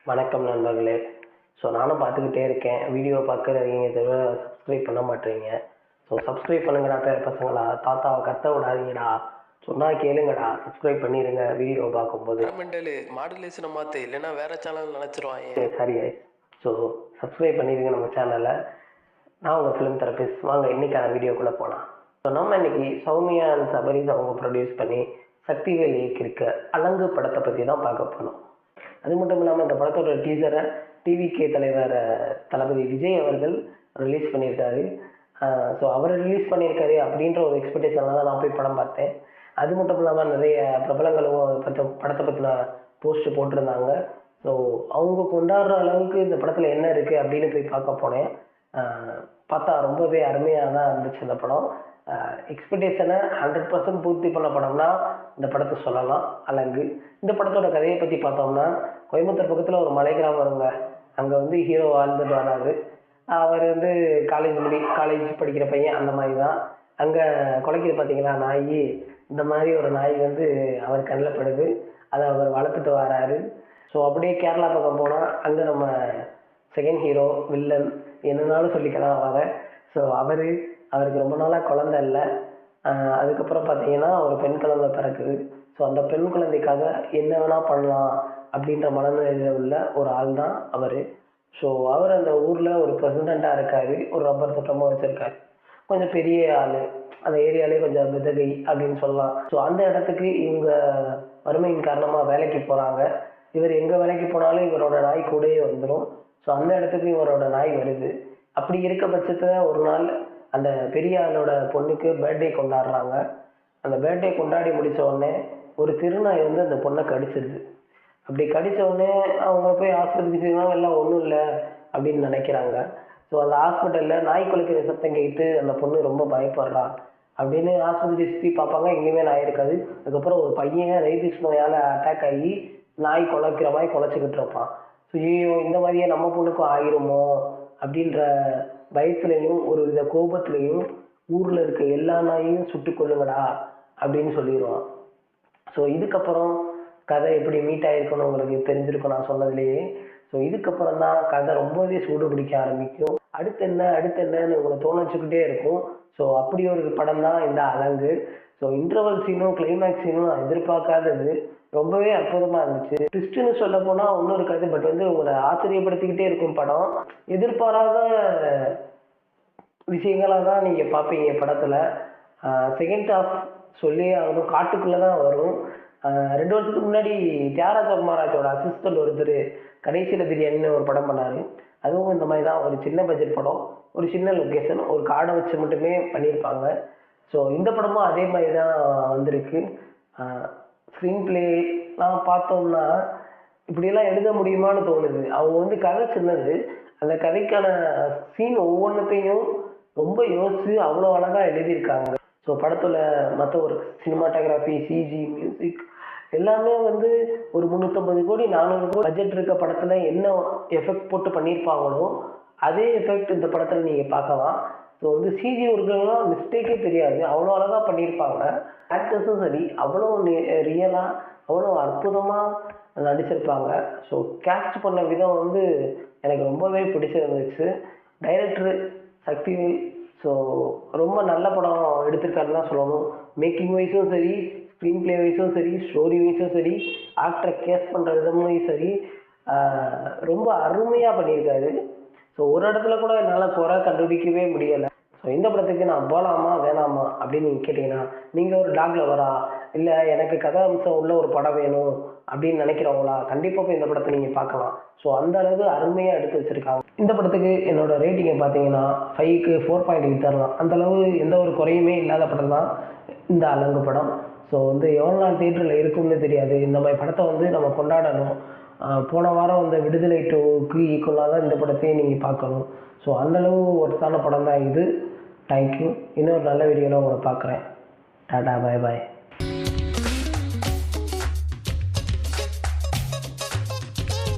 வணக்கம் நண்பர்களே. நானும் பார்த்துக்கிட்டே இருக்கேன். வீடியோ பார்க்குறீங்க தவிர சப்ஸ்கிரைப் பண்ண மாட்டேறீங்க. சப்ஸ்கிரைப் பண்ணுங்கடா பேர் பசங்களா, தாத்தாவை கத்த விடாதீங்கடா, சொன்னால் கேளுங்கடா, சப்ஸ்கிரைப் பண்ணிடுங்க வீடியோ பார்க்கும்போது. மாடுலேஷனை மாற்று, இல்லைன்னா வேறு சேனல் நினச்சிருவாங்க. சரி, சப்ஸ்கிரைப் பண்ணிடுங்க நம்ம சேனலை. நான் உங்கள் ஃபிலிம் தெரபிஸ்ட். வாங்க இன்றைக்கான வீடியோக்குள்ளே போகலாம். நம்ம இன்னைக்கு சௌமியா அண்ட் சபரிஸ் அவங்க ப்ரொடியூஸ் பண்ணி சக்திவேல் இயக்கியிருக்க அலங்கு படத்தை பற்றி தான் பார்க்க போனோம். அது மட்டும் இல்லாமல் இந்த படத்தோட டீசரை டிவிகே தலைவர் தளபதி விஜய் அவர்கள் ரிலீஸ் பண்ணியிருக்காரு. அவர் ரிலீஸ் பண்ணியிருக்காரு அப்படின்ற ஒரு எக்ஸ்பெக்டேஷனில் தான் நான் போய் படம் பார்த்தேன். அது மட்டும் இல்லாமல் நிறைய பிரபலங்களும் படத்தை பற்றின போஸ்ட் போட்டிருந்தாங்க. அவங்க கொண்டாடுற அளவுக்கு இந்த படத்தில் என்ன இருக்குது அப்படின்னு போய் பார்க்க போனேன். பார்த்தா ரொம்பவே அருமையாக தான் இருந்துச்சு இந்த படம். எக்ஸ்பெக்டேஷனை 100% பூர்த்தி பண்ண படம்னா இந்த படத்தை சொல்லலாம் அலங்கு. இந்த படத்தோட கதையை பற்றி பார்த்தோம்னா, கோயம்புத்தூர் பக்கத்தில் ஒரு மலை கிராமம் வருங்க. அங்கே ஹீரோ வாழ்ந்துட்டு வராது. அவர் காலேஜ் படிக்கிற பையன் அந்த மாதிரி தான். அங்கே குலைக்கிது பார்த்தீங்களா நாய், இந்த மாதிரி ஒரு நாய் அவர் கண்ணில் படுது. அதை அவர் வளர்த்துட்டு வராரு. அப்படியே கேரளா பக்கம் போனால் அங்கே நம்ம செகண்ட் ஹீரோ வில்லன் என்னன்னாலும் சொல்லிக்கலாம் அவரை. அவருக்கு ரொம்ப நாளாக குழந்தை இல்லை. அதுக்கப்புறம் பார்த்தீங்கன்னா ஒரு பெண் குழந்தை பிறக்குது. அந்த பெண் குழந்தைக்காக என்ன வேணால் பண்ணலாம் அப்படின்ற மனநிலையில் உள்ள ஒரு ஆள் தான் அவர். அவர் அந்த ஊரில் ஒரு பிரசிடெண்ட்டாக இருக்கார். ஒரு ரப்பர் தோட்டமாக வச்சுருக்காரு. கொஞ்சம் பெரிய ஆள், அந்த ஏரியாலே கொஞ்சம் விதகை அப்படின்னு சொல்லலாம். அந்த இடத்துக்கு இவங்க வறுமையின் காரணமாக வேலைக்கு போகிறாங்க. இவர் எங்கே வேலைக்கு போனாலும் இவரோட நாய் கூடயே வந்துடும். அந்த இடத்துக்கு இவரோட நாய் வருது. அப்படி இருக்க பட்சத்தில் ஒரு நாள் அந்த பெரிய ஆளோட பொண்ணுக்கு பர்த்டே கொண்டாடுறாங்க. அந்த பர்த்டே கொண்டாடி முடித்த உடனே ஒரு திருநாய் அந்த பொண்ணை கடிச்சிருது. அப்படி கடித்த உடனே அவங்க போய் ஆஸ்பத்திரிக்கு செய்யணும், எல்லாம் ஒன்றும் இல்லை அப்படின்னு நினைக்கிறாங்க. அந்த ஹாஸ்பிட்டலில் நாய் குலைக்கிற சத்தம் கேட்டு அந்த பொண்ணு ரொம்ப பயப்படுறா அப்படின்னு ஆஸ்பத்திரி சுற்றி பார்ப்பாங்க. எங்கேயுமே நாய் இருக்காது. அதுக்கப்புறம் ஒரு பையன் ரேபிஸ் நோயால் அட்டாக் ஆகி நாய் குலைக்கிற மாதிரி குலைச்சிக்கிட்டு இருப்பான். ஐயோ இந்த மாதிரியே நம்ம பொண்ணுக்கும் ஆகிருமோ அப்படின்ற பயத்துலையும் ஒரு வித கோபத்துலையும் ஊரில் இருக்க எல்லா நாயையும் சுட்டு கொள்ளுங்கடா அப்படின்னு சொல்லிடுவான். இதுக்கப்புறம் கதை எப்படி மீட் ஆகிருக்குன்னு உங்களுக்கு தெரிஞ்சிருக்கும் நான் சொன்னதுலேயே. இதுக்கப்புறம் தான் கதை ரொம்பவே சூடு பிடிக்க ஆரம்பிக்கும். அடுத்து என்னன்னு உங்களை தோண வச்சுக்கிட்டே இருக்கும். அப்படி ஒரு படம் தான் இந்த அலங்கு. இன்டர்வல் சீனும் கிளைமேக்ஸ் சீனும் நான் எதிர்பார்க்காதது ரொம்பவே அற்புதமாக இருந்துச்சு. ட்விஸ்ட்டுன்னு சொல்ல போனால் ஒன்றும் இருக்காது, பட் உங்களை ஆச்சரியப்படுத்திக்கிட்டே இருக்கும் படம். எதிர்பாராத விஷயங்களாக தான் நீங்கள் பார்ப்பீங்க படத்தில். செகண்ட் ஹாஃப் சொல்லி ஆகணும், காட்டுக்குள்ளே தான் வரும். 2 வருஷத்துக்கு முன்னாடி தியாகராஜ குமாராஜோட அசிஸ்டன்ட் ஒருத்தர் கடைசியில் பிரியாணின்னு ஒரு படம் பண்ணார். அதுவும் இந்த மாதிரி தான், ஒரு சின்ன பட்ஜெட் படம், ஒரு சின்ன லொக்கேஷன், ஒரு காடை வச்சு மட்டுமே பண்ணியிருப்பாங்க. இந்த படமும் அதே மாதிரி தான் வந்திருக்கு. ஸ்க்ரீன் பிளேலாம் பார்த்தோம்னா இப்படியெல்லாம் எழுத முடியுமான்னு தோணுது. அவங்க கதை சின்னது, அந்த கதைக்கான சீன் ஒவ்வொன்றத்தையும் ரொம்ப யோசித்து அவ்வளோ அழகாக எழுதியிருக்காங்க. படத்தில் மற்ற ஒரு சினிமாட்டோகிராஃபி, சிஜி, மியூசிக் எல்லாமே ஒரு 350 கோடி 400 கோடி பட்ஜெட் இருக்க படத்தில் என்ன எஃபெக்ட் போட்டு பண்ணியிருப்பாங்களோ அதே எஃபெக்ட் இந்த படத்தில் நீங்கள் பார்க்கலாம். சிஜி ஒர்க்குலாம் மிஸ்டேக்கே தெரியாது, அவ்வளோ அழகாக பண்ணியிருப்பாங்க. ஆக்டர்ஸும் சரி அவ்வளோ ரியலாக அவ்வளோ அற்புதமாக நடிச்சிருப்பாங்க. கேஸ்ட் பண்ண விதம் எனக்கு ரொம்பவே பிடிச்சிருந்துச்சு. டைரக்டர் சக்திவேல் ரொம்ப நல்ல படம் எடுத்திருக்காருன்னு தான் சொல்லணும். மேக்கிங் வைஸும் சரி, ஸ்க்ரீன் பிளே வைஸும் சரி, ஸ்டோரி வைஸும் சரி, ஆக்டரை கேஸ்ட் பண்ணுற விதமும் சரி, ரொம்ப அருமையாக பண்ணியிருக்காரு. ஒரு இடத்துல கூட என்னால் குறை கண்டுபிடிக்கவே முடியலை. இந்த படத்துக்கு நான் போகலாமா வேணாமா அப்படின்னு நீங்கள் கேட்டிங்கன்னா, நீங்கள் ஒரு டாக் லவரா, இல்லை எனக்கு கதை அம்சம் உள்ள ஒரு படம் வேணும் அப்படின்னு நினைக்கிறவங்களா, கண்டிப்பாக போய் இந்த படத்தை நீங்கள் பார்க்கலாம். அந்த அளவு அருமையாக எடுத்து வச்சுருக்காங்க. இந்த படத்துக்கு என்னோட ரேட்டிங்கை பார்த்தீங்கன்னா 5க்கு 4.8 தரலாம். அந்தளவு எந்த ஒரு குறையுமே இல்லாத படம் தான் இந்த அலங்கு படம். எவ்வளோ நாள் தியேட்டரில் இருக்கும்னு தெரியாது. இந்த மாதிரி படத்தை நம்ம கொண்டாடணும். போன வாரம் விடுதலை 2க்கு ஈக்குவலாக தான் இந்த படத்தையும் நீங்கள் பார்க்கணும். அந்தளவு ஒருத்தான படம் தான் இது. தேங்க்யூ. இன்னொரு நல்ல வீடியோவில் உங்களை பார்க்குறேன். டாடா, பாய் பாய்.